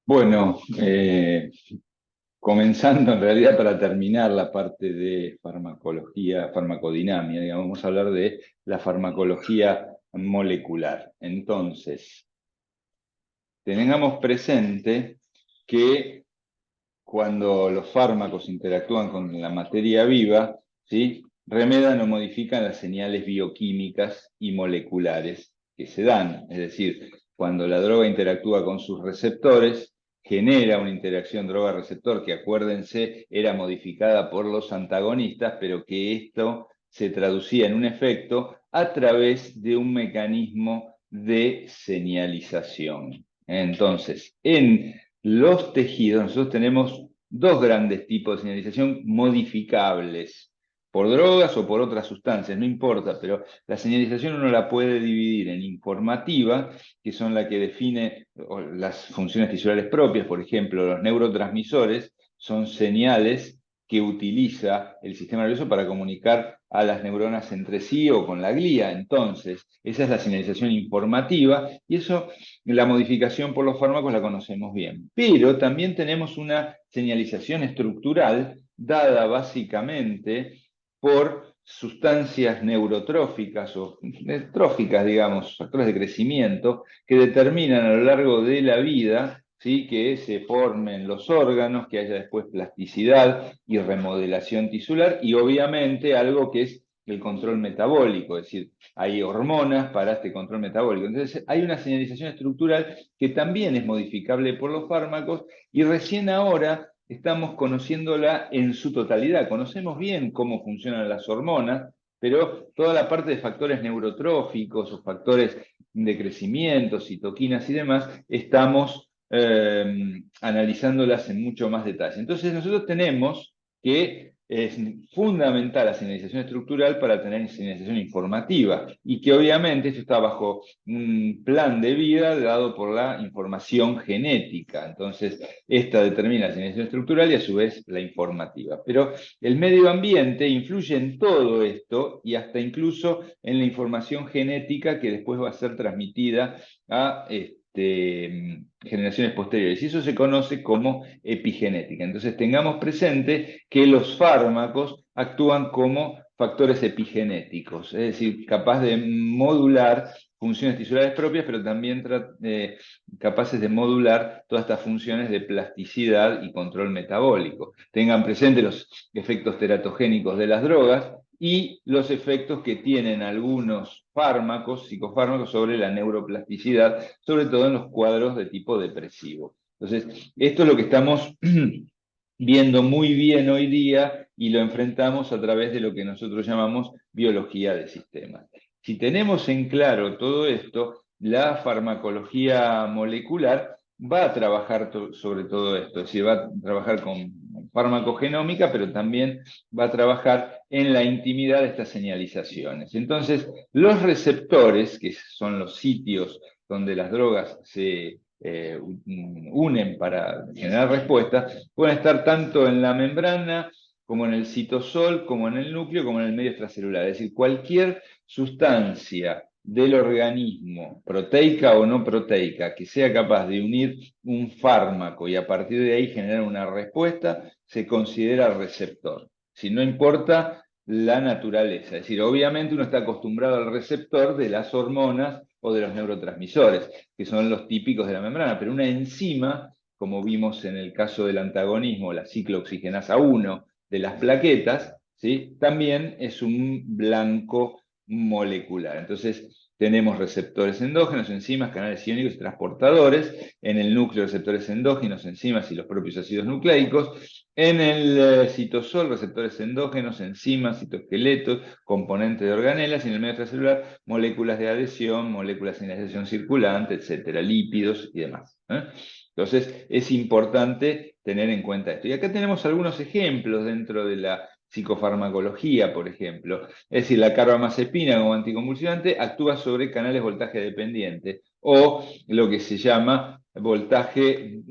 Bueno, comenzando en realidad para terminar la parte de farmacología, farmacodinamia, digamos, vamos a hablar de la farmacología molecular. Entonces, tengamos presente que cuando los fármacos interactúan con la materia viva, ¿sí? Remedan o modifican las señales bioquímicas y moleculares que se dan. Es decir, cuando la droga interactúa con sus receptores, genera una interacción droga-receptor que, acuérdense, era modificada por los antagonistas, pero que esto se traducía en un efecto a través de un mecanismo de señalización. Entonces, en los tejidos, nosotros tenemos dos grandes tipos de señalización modificables, por drogas o por otras sustancias, no importa, pero la señalización uno la puede dividir en informativa, que son la que define las funciones tisulares propias, por ejemplo, los neurotransmisores son señales que utiliza el sistema nervioso para comunicar a las neuronas entre sí o con la glía. Entonces, esa es la señalización informativa y eso, la modificación por los fármacos la conocemos bien. Pero también tenemos una señalización estructural dada básicamente por sustancias neurotróficas o tróficas, digamos, factores de crecimiento, que determinan a lo largo de la vida, ¿sí? Que se formen los órganos, que haya después plasticidad y remodelación tisular, y obviamente algo que es el control metabólico, es decir, hay hormonas para este control metabólico. Entonces, hay una señalización estructural que también es modificable por los fármacos y recién ahora estamos conociéndola en su totalidad. Conocemos bien cómo funcionan las hormonas, pero toda la parte de factores neurotróficos o factores de crecimiento, citoquinas y demás, estamos analizándolas en mucho más detalle. Entonces nosotros tenemos que es fundamental la señalización estructural para tener señalización informativa y que obviamente esto está bajo un plan de vida dado por la información genética. Entonces, esta determina la señalización estructural y a su vez la informativa. Pero el medio ambiente influye en todo esto y hasta incluso en la información genética que después va a ser transmitida a generaciones posteriores. Y eso se conoce como epigenética. Entonces tengamos presente que los fármacos actúan como factores epigenéticos, es decir, capaz de modular funciones tisulares propias, pero también capaces de modular todas estas funciones de plasticidad y control metabólico. Tengan presente los efectos teratogénicos de las drogas y los efectos que tienen algunos fármacos, psicofármacos, sobre la neuroplasticidad, sobre todo en los cuadros de tipo depresivo. Entonces, esto es lo que estamos viendo muy bien hoy día y lo enfrentamos a través de lo que nosotros llamamos biología de sistemas. Si tenemos en claro todo esto, la farmacología molecular va a trabajar sobre todo esto, es decir, va a trabajar con farmacogenómica, pero también va a trabajar en la intimidad de estas señalizaciones. Entonces, los receptores, que son los sitios donde las drogas se unen para generar respuestas, pueden estar tanto en la membrana como en el citosol, como en el núcleo, como en el medio extracelular. Es decir, cualquier sustancia del organismo, proteica o no proteica, que sea capaz de unir un fármaco y a partir de ahí generar una respuesta, se considera receptor. Si no importa la naturaleza, es decir, obviamente uno está acostumbrado al receptor de las hormonas o de los neurotransmisores, que son los típicos de la membrana, pero una enzima, como vimos en el caso del antagonismo, la ciclooxigenasa 1 de las plaquetas, ¿sí? También es un blanco molecular. Entonces, tenemos receptores endógenos, enzimas, canales iónicos y transportadores. En el núcleo, receptores endógenos, enzimas y los propios ácidos nucleicos. En el citosol, receptores endógenos, enzimas, citoesqueletos, componentes de organelas. Y en el medio extracelular, moléculas de adhesión, moléculas de señalización circulante, etcétera, lípidos y demás. Entonces, es importante tener en cuenta esto. Y acá tenemos algunos ejemplos dentro de la psicofarmacología, por ejemplo. Es decir, la carbamazepina como anticonvulsivante actúa sobre canales voltaje dependientes o lo que se llama voltaje,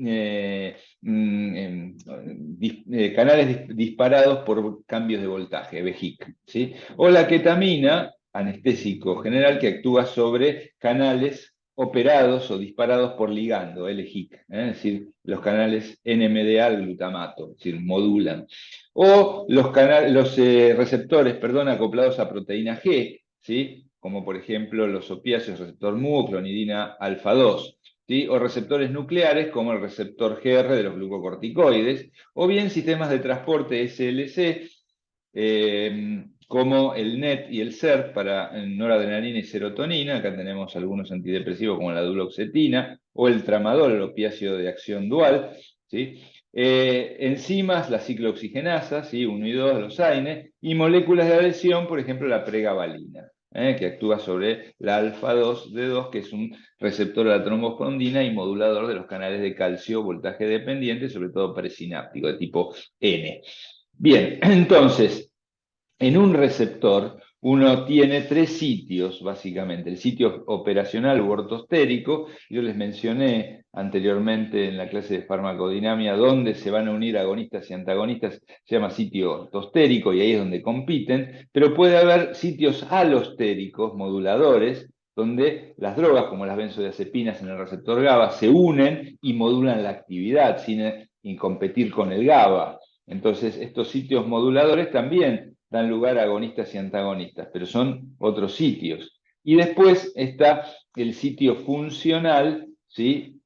canales disparados por cambios de voltaje, VEGIC, ¿sí? O la ketamina, anestésico general, que actúa sobre canales operados o disparados por ligando, LGIC, es decir, los canales NMDA al glutamato, es decir, modulan. O los receptores, perdón, acoplados a proteína G, ¿sí? Como por ejemplo los opiáceos, receptor MU, clonidina alfa 2. ¿Sí? O receptores nucleares como el receptor GR de los glucocorticoides, o bien sistemas de transporte SLC, como el NET y el SERT para noradrenalina y serotonina. Acá tenemos algunos antidepresivos como la duloxetina, o el tramadol, el opiáceo de acción dual, ¿sí? Enzimas, la ciclooxigenasa, ¿sí? 1 y 2, los AINE, y moléculas de adhesión, por ejemplo, la pregabalina, que actúa sobre la alfa-2D2, que es un receptor de la trombospondina y modulador de los canales de calcio, voltaje dependiente, sobre todo presináptico, de tipo N. Bien, entonces, en un receptor uno tiene 3 sitios, básicamente. El sitio operacional u ortostérico, yo les mencioné anteriormente en la clase de farmacodinamia, donde se van a unir agonistas y antagonistas, se llama sitio ortostérico y ahí es donde compiten, pero puede haber sitios alostéricos, moduladores, donde las drogas, como las benzodiazepinas en el receptor GABA, se unen y modulan la actividad sin competir con el GABA. Entonces, estos sitios moduladores también dan lugar a agonistas y antagonistas, pero son otros sitios. Y después está el sitio funcional, ¿sí?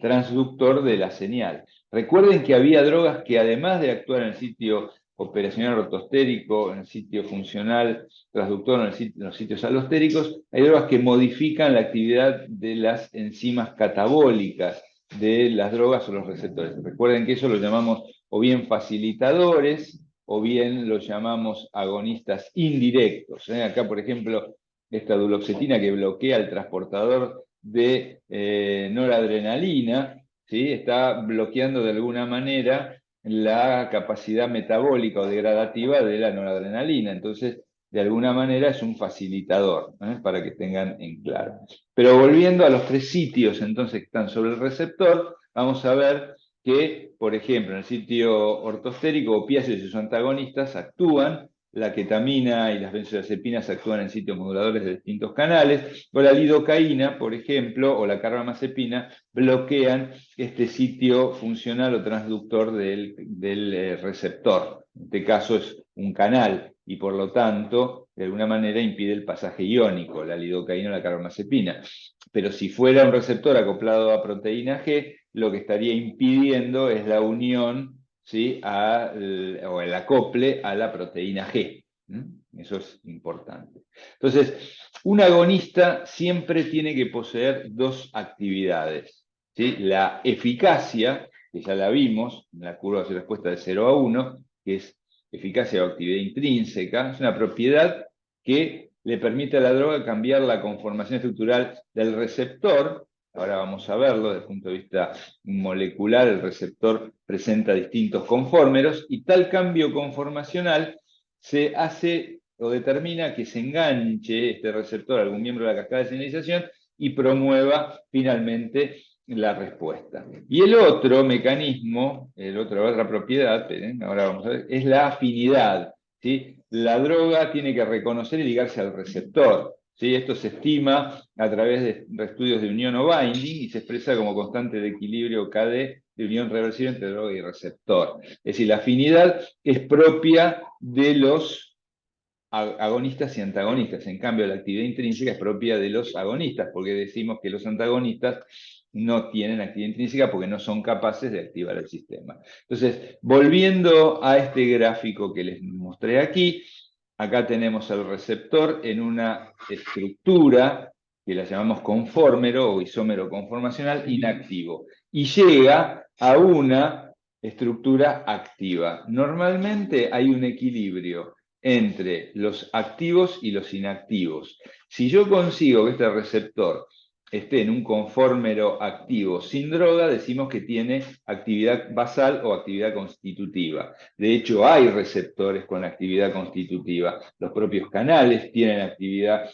Transductor de la señal. Recuerden que había drogas que además de actuar en el sitio operacional ortostérico, en el sitio funcional transductor, en los sitios alostéricos, hay drogas que modifican la actividad de las enzimas catabólicas de las drogas o los receptores. Recuerden que eso lo llamamos o bien facilitadores, o bien lo llamamos agonistas indirectos. Acá, por ejemplo, esta duloxetina que bloquea el transportador de noradrenalina, ¿sí? Está bloqueando de alguna manera la capacidad metabólica o degradativa de la noradrenalina. Entonces, de alguna manera es un facilitador, para que tengan en claro. Pero volviendo a los 3 sitios entonces que están sobre el receptor, vamos a ver que, por ejemplo, en el sitio ortostérico, opiáceos y sus antagonistas actúan, la ketamina y las benzodiazepinas actúan en sitios moduladores de distintos canales, o la lidocaína, por ejemplo, o la carbamazepina bloquean este sitio funcional o transductor del receptor. En este caso es un canal y por lo tanto, de alguna manera impide el pasaje iónico, la lidocaína o la carbamazepina. Pero si fuera un receptor acoplado a proteína G, lo que estaría impidiendo es la unión, ¿sí? O el acople a la proteína G. Eso es importante. Entonces, un agonista siempre tiene que poseer 2 actividades, ¿sí? La eficacia, que ya la vimos en la curva de respuesta de 0 a 1, que es eficacia o actividad intrínseca, es una propiedad que le permite a la droga cambiar la conformación estructural del receptor. Ahora vamos a verlo desde el punto de vista molecular. El receptor presenta distintos conformeros y tal cambio conformacional se hace o determina que se enganche este receptor a algún miembro de la cascada de señalización y promueva finalmente la respuesta. Y el otro mecanismo, la otra propiedad, ahora vamos a ver, es la afinidad, ¿sí? La droga tiene que reconocer y ligarse al receptor, ¿sí? Esto se estima a través de estudios de unión o binding y se expresa como constante de equilibrio KD de unión reversible entre droga y receptor. Es decir, la afinidad es propia de los agonistas y antagonistas. En cambio, la actividad intrínseca es propia de los agonistas, porque decimos que los antagonistas no tienen actividad intrínseca porque no son capaces de activar el sistema. Entonces, volviendo a este gráfico que les mostré aquí, acá tenemos el receptor en una estructura que la llamamos conformero o isómero conformacional inactivo, y llega a una estructura activa. Normalmente hay un equilibrio entre los activos y los inactivos. Si yo consigo que este receptor esté en un conformero activo sin droga, decimos que tiene actividad basal o actividad constitutiva. De hecho, hay receptores con actividad constitutiva. Los propios canales tienen actividad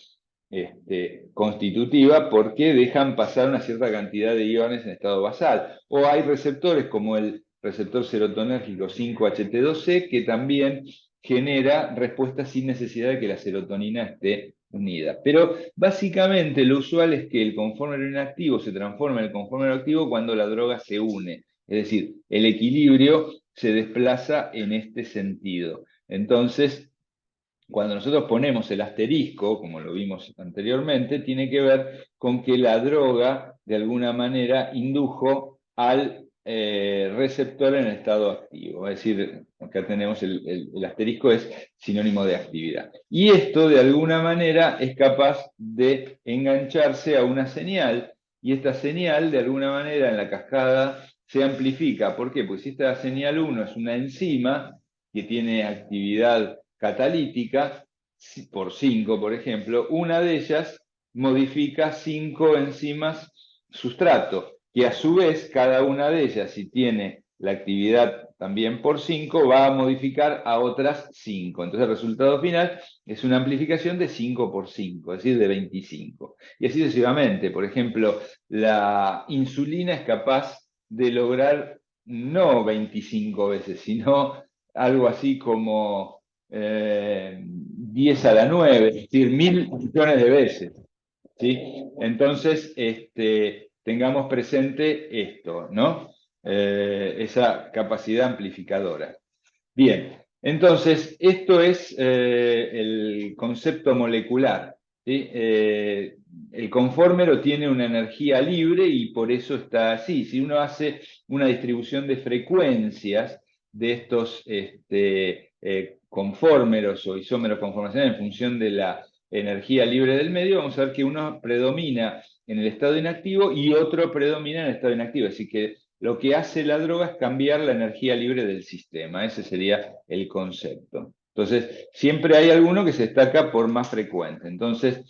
constitutiva porque dejan pasar una cierta cantidad de iones en estado basal. O hay receptores como el receptor serotonérgico 5-HT2C que también genera respuestas sin necesidad de que la serotonina esté unida. Pero básicamente lo usual es que el conformero inactivo se transforma en el conformero activo cuando la droga se une. Es decir, el equilibrio se desplaza en este sentido. Entonces, cuando nosotros ponemos el asterisco, como lo vimos anteriormente, tiene que ver con que la droga, de alguna manera, indujo al receptor en estado activo. Es decir, acá tenemos el asterisco, es sinónimo de actividad. Y esto, de alguna manera, es capaz de engancharse a una señal, y esta señal, de alguna manera, en la cascada se amplifica. ¿Por qué? Pues si esta señal 1 es una enzima que tiene actividad catalítica, por 5, por ejemplo, una de ellas modifica 5 enzimas sustrato, que a su vez cada una de ellas, si tiene la actividad también por 5, va a modificar a otras 5. Entonces el resultado final es una amplificación de 5 por 5, es decir, de 25. Y así sucesivamente. Por ejemplo, la insulina es capaz de lograr no 25 veces, sino algo así como 10 a la 9, es decir, 1.000 millones de veces. ¿Sí? Entonces, tengamos presente esto, ¿no? Esa capacidad amplificadora. Bien, entonces, esto es el concepto molecular. ¿Sí? El conformero tiene una energía libre y por eso está así. Si uno hace una distribución de frecuencias de estos conformeros o isómeros conformacionales en función de la energía libre del medio, vamos a ver que uno predomina en el estado inactivo y otro predomina en el estado inactivo. Así que lo que hace la droga es cambiar la energía libre del sistema. Ese sería el concepto. Entonces, siempre hay alguno que se destaca por más frecuente. Entonces,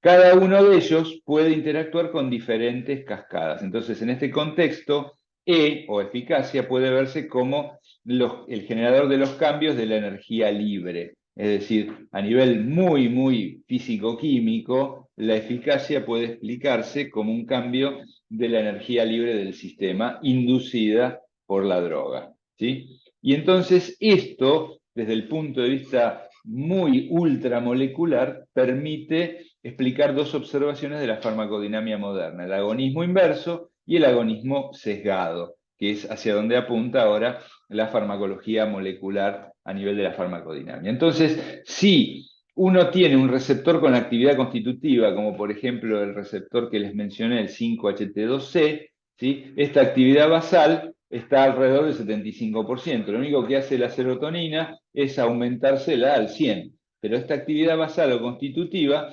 cada uno de ellos puede interactuar con diferentes cascadas. Entonces, en este contexto, E o eficacia puede verse como el generador de los cambios de la energía libre. Es decir, a nivel muy, muy físico-químico, la eficacia puede explicarse como un cambio de la energía libre del sistema inducida por la droga. ¿Sí? Y entonces esto, desde el punto de vista muy ultramolecular, permite explicar dos observaciones de la farmacodinámica moderna, el agonismo inverso y el agonismo sesgado, que es hacia donde apunta ahora la farmacología molecular a nivel de la farmacodinámica. Entonces, si uno tiene un receptor con actividad constitutiva, como por ejemplo el receptor que les mencioné, el 5-HT2C, ¿sí? Esta actividad basal está alrededor del 75%. Lo único que hace la serotonina es aumentársela al 100%. Pero esta actividad basal o constitutiva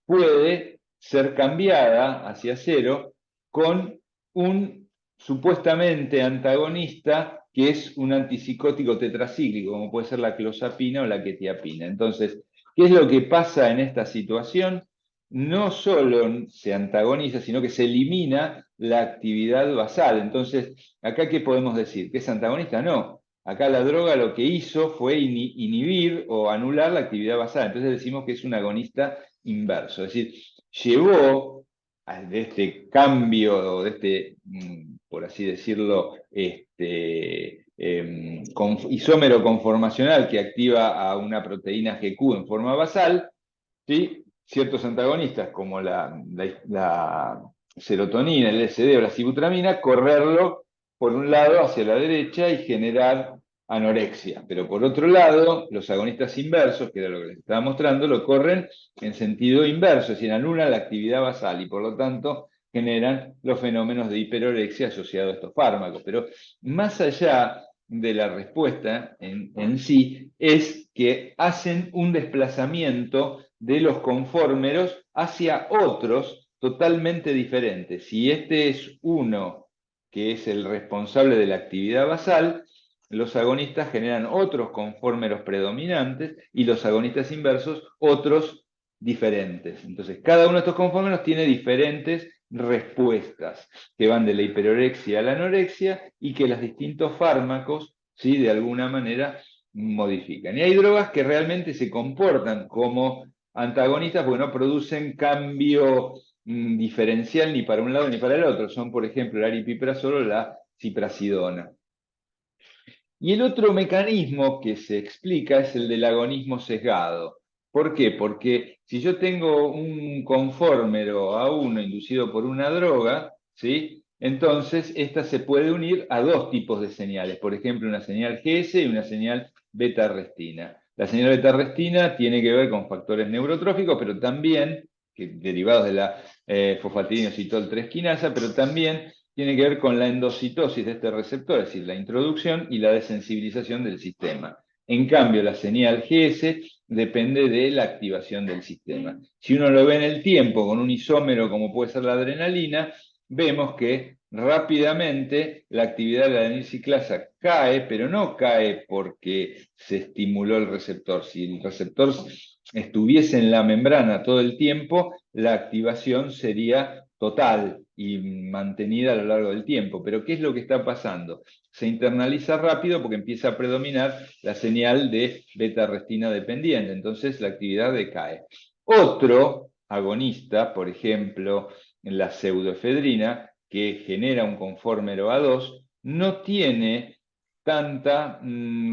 puede ser cambiada hacia cero con un supuestamente antagonista que es un antipsicótico tetracíclico, como puede ser la clozapina o la quetiapina. Entonces, ¿qué es lo que pasa en esta situación? No solo se antagoniza, sino que se elimina la actividad basal. Entonces, ¿acá qué podemos decir? ¿Que es antagonista? No. Acá la droga lo que hizo fue inhibir o anular la actividad basal. Entonces decimos que es un agonista inverso. Es decir, llevó de este cambio, de este, por así decirlo, isómero conformacional que activa a una proteína GQ en forma basal, ¿sí? Ciertos antagonistas como la serotonina, el LSD o la sibutramina, correrlo por un lado hacia la derecha y generar anorexia. Pero por otro lado, los agonistas inversos, que era lo que les estaba mostrando, lo corren en sentido inverso, es decir, anulan la actividad basal y por lo tanto generan los fenómenos de hiperorexia asociados a estos fármacos. Pero más allá de la respuesta en sí, es que hacen un desplazamiento de los confórmeros hacia otros totalmente diferentes. Si este es uno que es el responsable de la actividad basal, los agonistas generan otros confórmeros predominantes y los agonistas inversos otros diferentes. Entonces, cada uno de estos confórmeros tiene diferentes respuestas que van de la hiperorexia a la anorexia y que los distintos fármacos, ¿sí? De alguna manera modifican. Y hay drogas que realmente se comportan como antagonistas porque no producen cambio diferencial ni para un lado ni para el otro. Son, por ejemplo, el aripiprazol o la ciprasidona. Y el otro mecanismo que se explica es el del agonismo sesgado. ¿Por qué? Porque si yo tengo un confórmero A1 inducido por una droga, ¿sí? Entonces esta se puede unir a dos tipos de señales, por ejemplo, una señal GS y una señal beta-arrestina. La señal beta-arrestina tiene que ver con factores neurotróficos, pero también, derivados de la fosfatidinoxitol 3 quinasa, pero también tiene que ver con la endocitosis de este receptor, es decir, la introducción y la desensibilización del sistema. En cambio, la señal GS depende de la activación del sistema. Si uno lo ve en el tiempo con un isómero como puede ser la adrenalina, vemos que rápidamente la actividad de la adenilciclasa cae, pero no cae porque se estimuló el receptor. Si el receptor estuviese en la membrana todo el tiempo, la activación sería total y mantenida a lo largo del tiempo. Pero ¿qué es lo que está pasando? Se internaliza rápido porque empieza a predominar la señal de beta-arrestina dependiente, entonces la actividad decae. Otro agonista, por ejemplo, en la pseudoefedrina, que genera un confórmero A2, no tiene tanta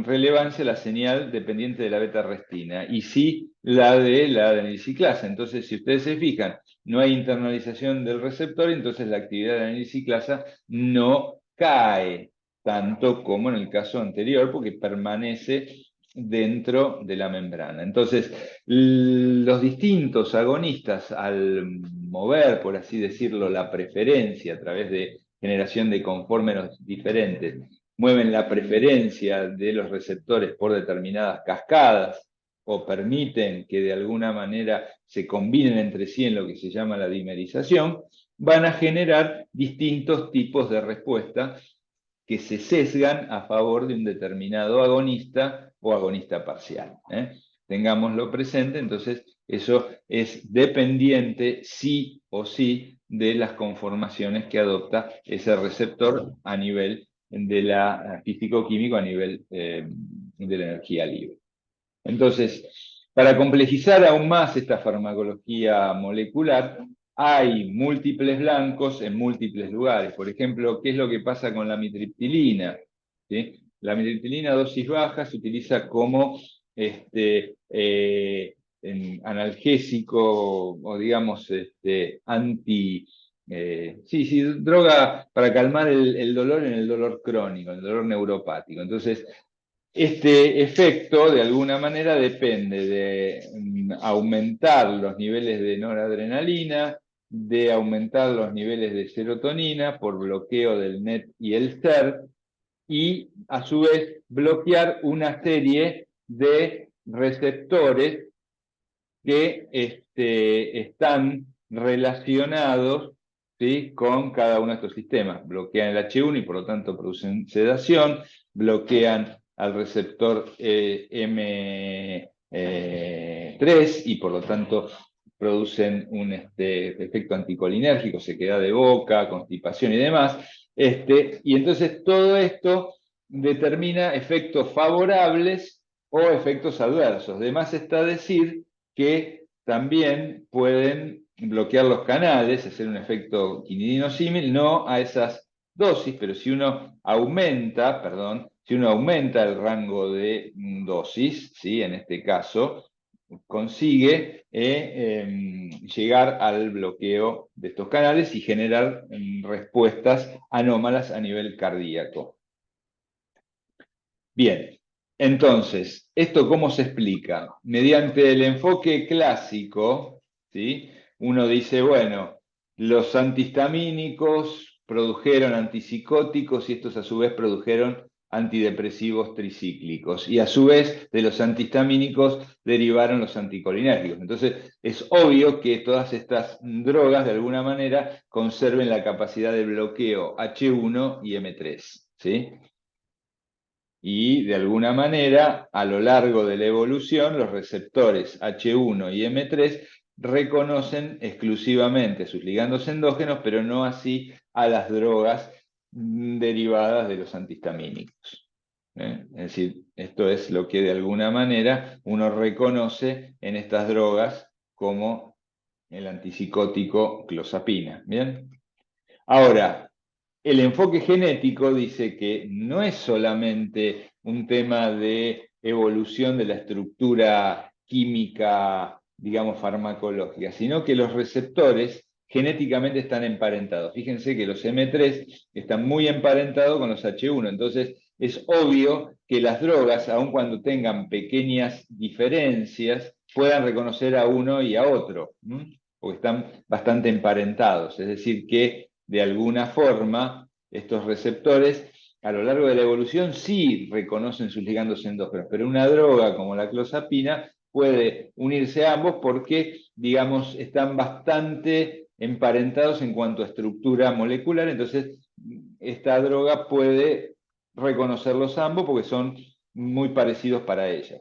relevancia la señal dependiente de la beta-arrestina y sí la de la adenilciclasa. Entonces, si ustedes se fijan, no hay internalización del receptor, entonces la actividad de la adenilciclasa no cae tanto como en el caso anterior, porque permanece dentro de la membrana. Entonces, los distintos agonistas, al mover, por así decirlo, la preferencia a través de generación de conformes diferentes, mueven la preferencia de los receptores por determinadas cascadas o permiten que de alguna manera se combinen entre sí en lo que se llama la dimerización, van a generar distintos tipos de respuesta que se sesgan a favor de un determinado agonista o agonista parcial. Tengámoslo presente, entonces eso es dependiente sí o sí de las conformaciones que adopta ese receptor a nivel de la físico-químico, a nivel de la energía libre. Entonces, para complejizar aún más esta farmacología molecular, hay múltiples blancos en múltiples lugares. Por ejemplo, ¿qué es lo que pasa con la mitriptilina? ¿Sí? La mitriptilina a dosis baja se utiliza como analgésico o digamos droga para calmar el dolor en el dolor crónico, el dolor neuropático. Entonces, este efecto, de alguna manera, depende de aumentar los niveles de noradrenalina, de aumentar los niveles de serotonina por bloqueo del NET y el SERT, y a su vez bloquear una serie de receptores que están relacionados, ¿sí?, con cada uno de estos sistemas. Bloquean el H1 y por lo tanto producen sedación, bloquean al receptor M3 y por lo tanto producen un efecto anticolinérgico, sequedad de boca, constipación y demás. Y entonces todo esto determina efectos favorables o efectos adversos. De más está decir que también pueden bloquear los canales, hacer un efecto quinidino símil, no a esas dosis, pero si uno aumenta, si uno aumenta el rango de dosis, ¿sí?, en este caso, consigue llegar al bloqueo de estos canales y generar respuestas anómalas a nivel cardíaco. Bien, entonces, ¿esto cómo se explica? Mediante el enfoque clásico, ¿sí?, uno dice, bueno, los antihistamínicos produjeron antipsicóticos y estos a su vez produjeron antidepresivos tricíclicos. Y a su vez de los antihistamínicos derivaron los anticolinérgicos. Entonces, es obvio que todas estas drogas de alguna manera conserven la capacidad de bloqueo H1 y M3, ¿sí? Y de alguna manera, a lo largo de la evolución, los receptores H1 y M3 reconocen exclusivamente sus ligandos endógenos, pero no así a las drogas derivadas de los antihistamínicos. Es decir, esto es lo que de alguna manera uno reconoce en estas drogas como el antipsicótico clozapina. ¿Bien? Ahora, el enfoque genético dice que no es solamente un tema de evolución de la estructura química, digamos, farmacológica, sino que los receptores genéticamente están emparentados. Fíjense que los M3 están muy emparentados con los H1, entonces es obvio que las drogas, aun cuando tengan pequeñas diferencias, puedan reconocer a uno y a otro, porque están bastante emparentados. Es decir, que de alguna forma estos receptores a lo largo de la evolución sí reconocen sus ligandos endógenos, pero una droga como la clozapina puede unirse a ambos porque, digamos, están bastante emparentados en cuanto a estructura molecular, entonces esta droga puede reconocerlos ambos porque son muy parecidos para ella.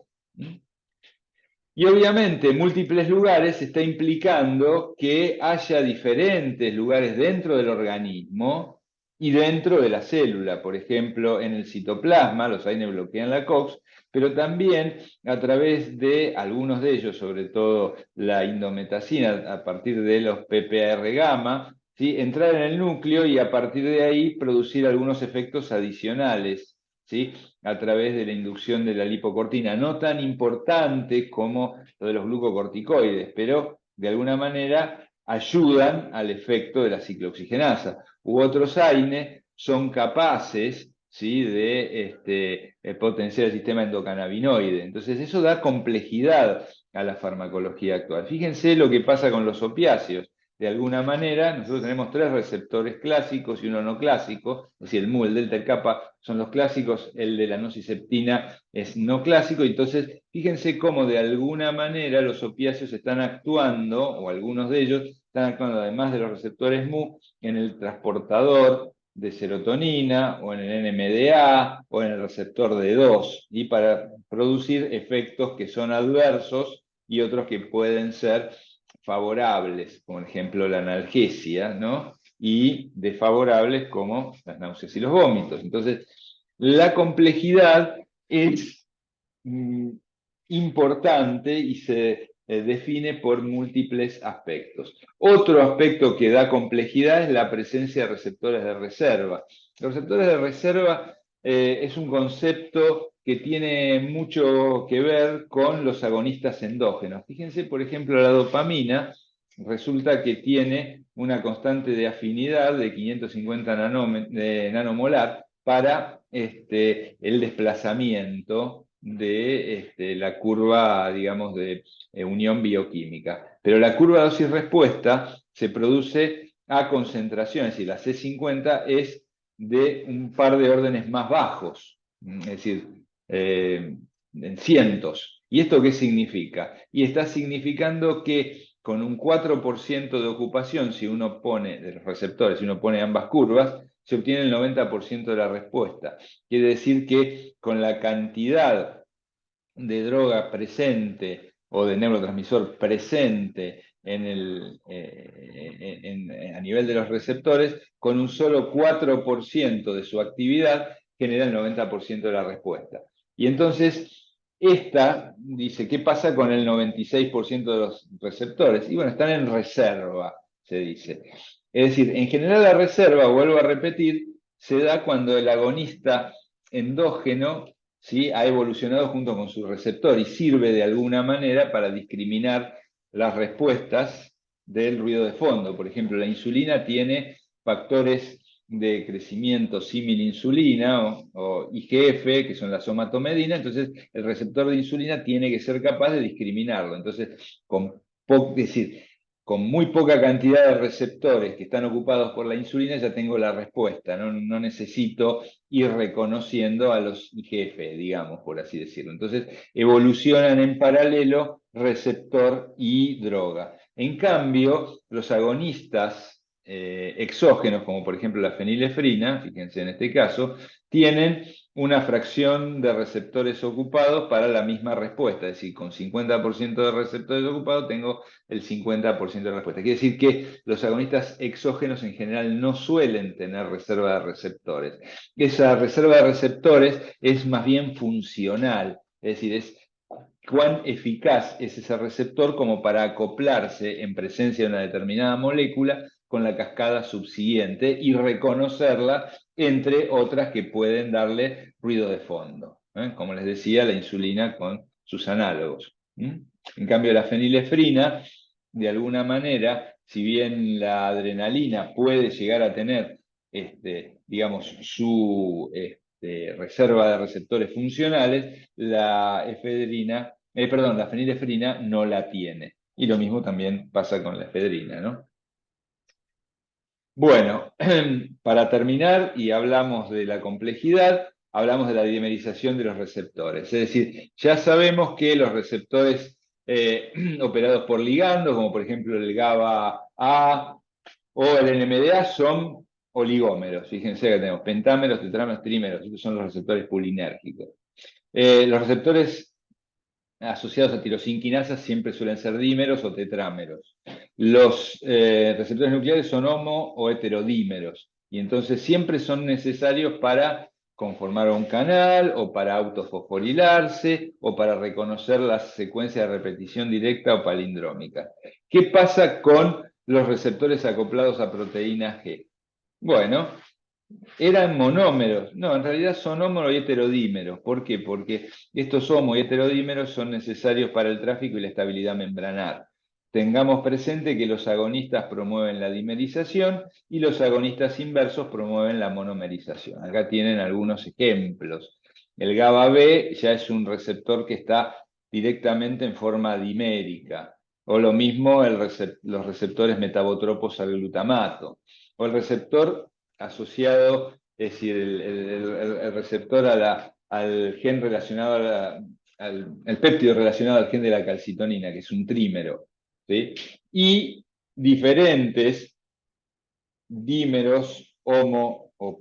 Y obviamente múltiples lugares está implicando que haya diferentes lugares dentro del organismo y dentro de la célula. Por ejemplo, en el citoplasma, los AINE bloquean la COX, pero también a través de algunos de ellos, sobre todo la indometacina, a partir de los PPAR gamma, ¿sí? Entrar en el núcleo y a partir de ahí producir algunos efectos adicionales, ¿sí? A través de la inducción de la lipocortina, no tan importante como lo de los glucocorticoides, pero de alguna manera ayudan al efecto de la ciclooxigenasa. U otros AINE son capaces, ¿sí? de potenciar el sistema endocannabinoide. Entonces eso da complejidad a la farmacología actual. Fíjense lo que pasa con los opiáceos. De alguna manera, nosotros tenemos 3 receptores clásicos y uno no clásico, es decir, el mu, el delta, el kappa son los clásicos, el de la nociceptina es no clásico, entonces fíjense cómo de alguna manera los opiáceos están actuando, o algunos de ellos están actuando además de los receptores mu, en el transportador de serotonina, o en el NMDA, o en el receptor D2, y para producir efectos que son adversos y otros que pueden ser favorables, como por ejemplo la analgesia, ¿no? Y desfavorables como las náuseas y los vómitos. Entonces, la complejidad es importante y se define por múltiples aspectos. Otro aspecto que da complejidad es la presencia de receptores de reserva. Los receptores de reserva es un concepto que tiene mucho que ver con los agonistas endógenos. Fíjense, por ejemplo, la dopamina resulta que tiene una constante de afinidad de 550 nanomolar para el desplazamiento de la curva, digamos, de unión bioquímica. Pero la curva dosis-respuesta se produce a concentraciones, y la C50 es de un par de órdenes más bajos, es decir, en cientos. ¿Y esto qué significa? Y está significando que con un 4% de ocupación, si uno pone, de los receptores, si uno pone ambas curvas, se obtiene el 90% de la respuesta. Quiere decir que con la cantidad de droga presente o de neurotransmisor presente a nivel de los receptores, con un solo 4% de su actividad genera el 90% de la respuesta. Y entonces, esta dice, ¿qué pasa con el 96% de los receptores? Y bueno, están en reserva, se dice. Es decir, en general la reserva, vuelvo a repetir, se da cuando el agonista endógeno, ¿sí? Ha evolucionado junto con su receptor y sirve de alguna manera para discriminar las respuestas del ruido de fondo. Por ejemplo, la insulina tiene factores de crecimiento símil insulina o IGF, que son la somatomedina, entonces el receptor de insulina tiene que ser capaz de discriminarlo. Entonces, es decir, con muy poca cantidad de receptores que están ocupados por la insulina, ya tengo la respuesta, no necesito ir reconociendo a los IGF, digamos, por así decirlo. Entonces, evolucionan en paralelo receptor y droga. En cambio, los agonistas exógenos, como por ejemplo la fenilefrina, fíjense en este caso, tienen una fracción de receptores ocupados para la misma respuesta, es decir, con 50% de receptores ocupados tengo el 50% de respuesta. Quiere decir que los agonistas exógenos en general no suelen tener reserva de receptores. Esa reserva de receptores es más bien funcional, es decir, es cuán eficaz es ese receptor como para acoplarse en presencia de una determinada molécula con la cascada subsiguiente y reconocerla entre otras que pueden darle ruido de fondo, como les decía, la insulina con sus análogos. En cambio, la fenilefrina, de alguna manera, si bien la adrenalina puede llegar a tener, digamos, su reserva de receptores funcionales, la fenilefrina no la tiene. Y lo mismo también pasa con la efedrina, ¿no? Bueno, para terminar, y hablamos de la complejidad, hablamos de la dimerización de los receptores. Es decir, ya sabemos que los receptores operados por ligandos, como por ejemplo el GABA-A o el NMDA, son oligómeros. Fíjense que tenemos pentámeros, tetrámeros, trímeros. Estos son los receptores pulinérgicos. Los receptores asociados a tirosinquinasas siempre suelen ser dímeros o tetrámeros. Los receptores nucleares son homo o heterodímeros y entonces siempre son necesarios para conformar un canal o para autofosforilarse o para reconocer las secuencias de repetición directa o palindrómica. ¿Qué pasa con los receptores acoplados a proteína G? Bueno, eran monómeros. No, en realidad son homo y heterodímeros. ¿Por qué? Porque estos homo y heterodímeros son necesarios para el tráfico y la estabilidad membranar. Tengamos presente que los agonistas promueven la dimerización y los agonistas inversos promueven la monomerización. Acá tienen algunos ejemplos. El GABA B ya es un receptor que está directamente en forma dimérica. O lo mismo los receptores metabotropos al glutamato. O el receptor asociado, es decir, el receptor al gen relacionado el péptido relacionado al gen de la calcitonina, que es un trímero, ¿sí? Y diferentes dímeros homo o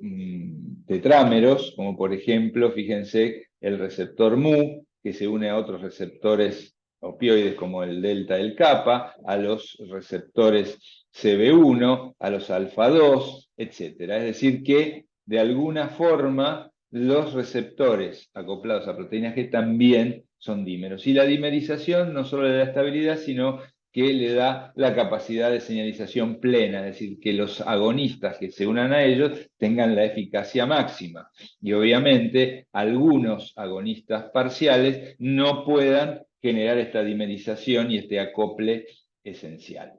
tetrámeros, como por ejemplo, fíjense, el receptor mu, que se une a otros receptores opioides como el delta, el kappa, a los receptores CB1, a los alfa 2, etc. Es decir, que de alguna forma los receptores acoplados a proteínas G también son dímeros. Y la dimerización no solo le da estabilidad, sino que le da la capacidad de señalización plena, es decir, que los agonistas que se unan a ellos tengan la eficacia máxima. Y obviamente algunos agonistas parciales no puedan generar esta dimerización y este acople esencial.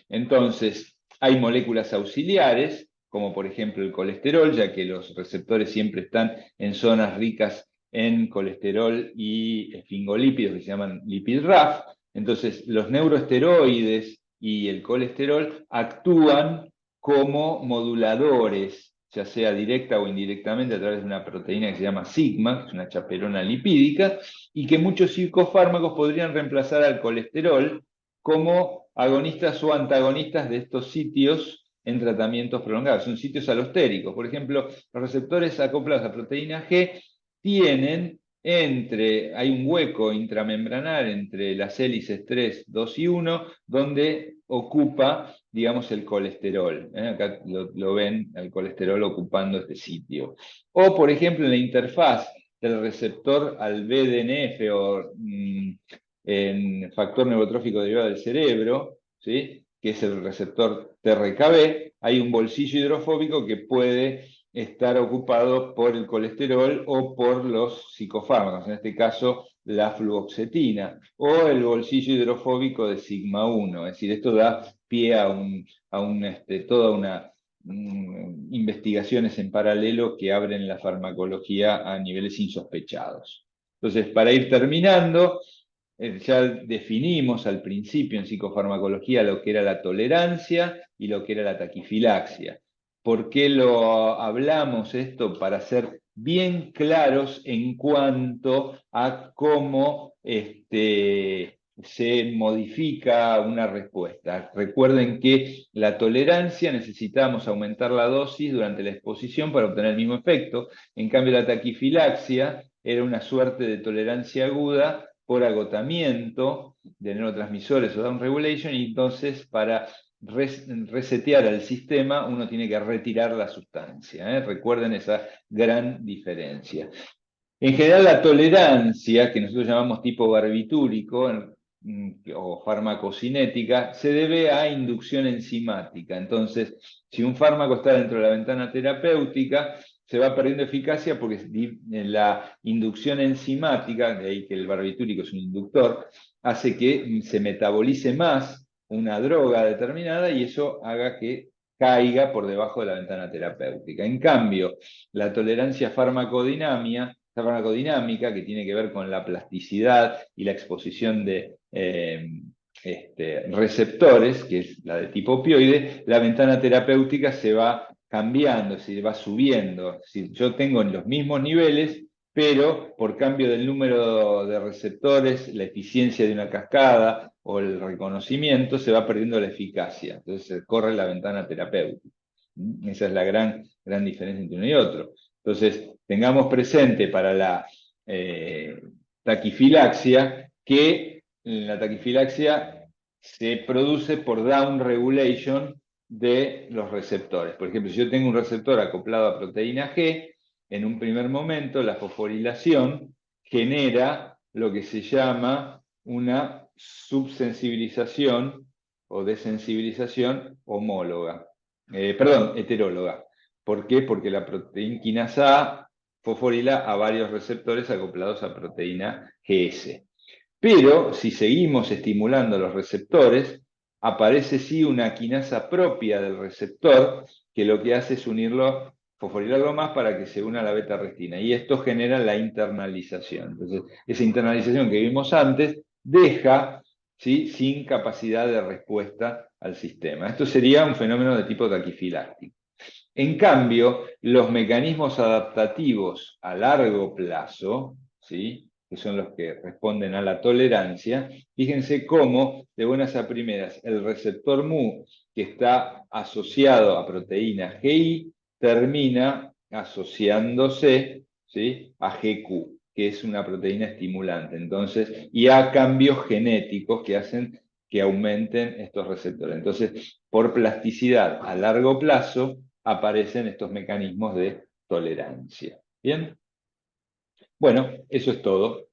Entonces, hay moléculas auxiliares, como por ejemplo el colesterol, ya que los receptores siempre están en zonas ricas en colesterol y esfingolípidos que se llaman lipid RAF. Entonces, los neuroesteroides y el colesterol actúan como moduladores, ya sea directa o indirectamente a través de una proteína que se llama sigma, que es una chaperona lipídica, y que muchos psicofármacos podrían reemplazar al colesterol como agonistas o antagonistas de estos sitios en tratamientos prolongados. Son sitios alostéricos. Por ejemplo, los receptores acoplados a proteína G hay un hueco intramembranar entre las hélices 3, 2 y 1, donde ocupa, digamos, el colesterol. Acá lo ven, el colesterol ocupando este sitio. O, por ejemplo, en la interfaz del receptor al BDNF o en factor neurotrófico derivado del cerebro, ¿sí? Que es el receptor TRKB, hay un bolsillo hidrofóbico que puede estar ocupado por el colesterol o por los psicofármacos, en este caso la fluoxetina, o el bolsillo hidrofóbico de sigma 1. Es decir, esto da pie a toda una investigaciones en paralelo que abren la farmacología a niveles insospechados. Entonces, para ir terminando, ya definimos al principio en psicofarmacología lo que era la tolerancia y lo que era la taquifilaxia. ¿Por qué lo hablamos esto? Para ser bien claros en cuanto a cómo se modifica una respuesta. Recuerden que la tolerancia necesitamos aumentar la dosis durante la exposición para obtener el mismo efecto. En cambio, la taquifilaxia era una suerte de tolerancia aguda por agotamiento de neurotransmisores o downregulation, y entonces para resetear al sistema uno tiene que retirar la sustancia. Recuerden esa gran diferencia. En general, la tolerancia, que nosotros llamamos tipo barbitúrico o farmacocinética, se debe a inducción enzimática. Entonces, si un fármaco está dentro de la ventana terapéutica, se va perdiendo eficacia porque la inducción enzimática, de ahí que el barbitúrico es un inductor, hace que se metabolice más una droga determinada y eso haga que caiga por debajo de la ventana terapéutica. En cambio, la tolerancia farmacodinámica, que tiene que ver con la plasticidad y la exposición de receptores, que es la de tipo opioide, la ventana terapéutica se va cambiando, se va subiendo. Si yo tengo en los mismos niveles, pero por cambio del número de receptores, la eficiencia de una cascada o el reconocimiento, se va perdiendo la eficacia. Entonces se corre la ventana terapéutica. Esa es la gran diferencia entre uno y otro. Entonces, tengamos presente para la taquifilaxia que la taquifilaxia se produce por down regulation de los receptores. Por ejemplo, si yo tengo un receptor acoplado a proteína G, en un primer momento la fosforilación genera lo que se llama una subsensibilización o desensibilización homóloga, heteróloga. ¿Por qué? Porque la proteína quinasa A fosforila a varios receptores acoplados a proteína GS. Pero si seguimos estimulando los receptores, aparece sí una quinasa propia del receptor que lo que hace es unirlo, fosforilarlo más para que se una a la beta-arrestina. Y esto genera la internalización. Entonces, esa internalización que vimos antes deja, ¿sí?, sin capacidad de respuesta al sistema. Esto sería un fenómeno de tipo taquifiláctico. En cambio, los mecanismos adaptativos a largo plazo, ¿sí?, que son los que responden a la tolerancia, fíjense cómo, de buenas a primeras, el receptor MU, que está asociado a proteína GI, termina asociándose, ¿sí?, a GQ, que es una proteína estimulante. Entonces, y a cambios genéticos que hacen que aumenten estos receptores. Entonces, por plasticidad a largo plazo, aparecen estos mecanismos de tolerancia. ¿Bien? Bueno, eso es todo.